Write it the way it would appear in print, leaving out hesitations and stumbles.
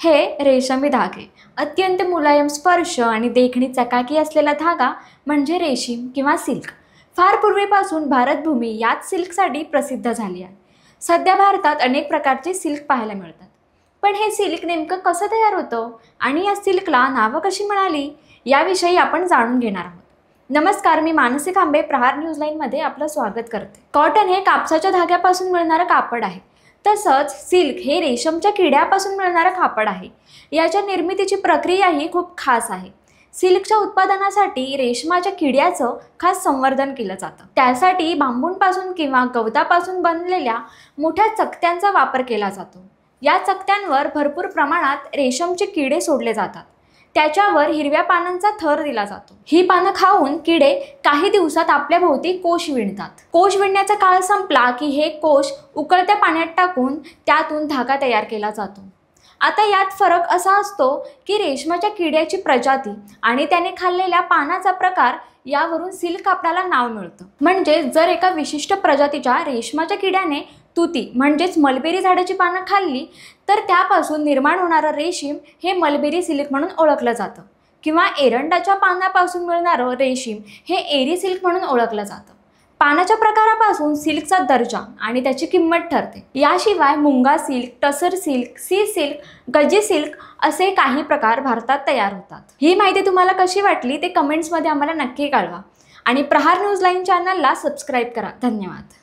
हे रेशमी धागे अत्यंत मुलायम स्पर्श आणि देखणी चकाकी असलेला धागा म्हणजे रेशीम किंवा सिल्क। फार पूर्वीपासून भारतभूमी याच सिल्कसाठी प्रसिद्ध झाली आहे। सध्या भारतात अनेक प्रकारचे सिल्क पाहायला मिळतात। पण हे सिल्क नेमकं कसं तयार होतं आणि या सिल्कला नावं कशी मिळाली याविषयी आपण जाणून घेणार आहोत। नमस्कार, मी मानसी कांबे प्रहार न्यूज लाईनमध्ये आपलं स्वागत करते। कॉटन हे कापसाच्या धाग्यापासून मिळणारं कापड आहे। तसंच सिल्क हे रेशमच्या किड्यापासून मिळणारं कापड आहे। याच्या निर्मितीची प्रक्रियाही खूप खास आहे। सिल्कच्या उत्पादनासाठी रेशमाच्या किड्याचं खास संवर्धन केलं जातं। त्यासाठी बांबूंपासून किंवा गवतापासून बनलेल्या मोठ्या चकत्यांचा वापर केला जातो। या चकत्यांवर भरपूर प्रमाणात रेशमचे किडे सोडले जातात। त्याच्यावर हिरव्या पानांचा थर दिला जातो। ही पानं खाऊन किडे काही दिवसात आपल्या भोवती कोश विणतात। कोश विणण्याचा काळ संपला की हे कोश उकळत्या पाण्यात टाकून त्यातून धागा तयार केला जातो। आता यात फरक असा असतो की रेशमाच्या किड्याची प्रजाती आणि त्याने खाल्लेल्या पानाचा प्रकार यावरून सिल्क कापडाला नाव मिळतं। म्हणजे जर एका विशिष्ट प्रजातीच्या रेशमाच्या किड्याने तुती म्हणजेच मलबेरी झाडाची पानं खाल्ली तर त्यापासून निर्माण होणारं रेशीम हे मलबेरी सिल्क म्हणून ओळखलं जातं, किंवा एरंडाच्या पानापासून मिळणारं रेशीम हे एरी सिल्क म्हणून ओळखलं जातं। पानाच्या प्रकारापासून सिल्कचा दर्जा आणि त्याची किंमत ठरते। याशिवाय मुंगा सिल्क, टसर सिल्क, सी सिल्क, गजी सिल्क असे काही प्रकार भारतात तयार होतात। ही माहिती तुम्हाला कशी वाटली ते कमेंट्समध्ये आम्हाला नक्की कळवा आणि प्रहार न्यूज लाईन चॅनलला सबस्क्राईब करा। धन्यवाद।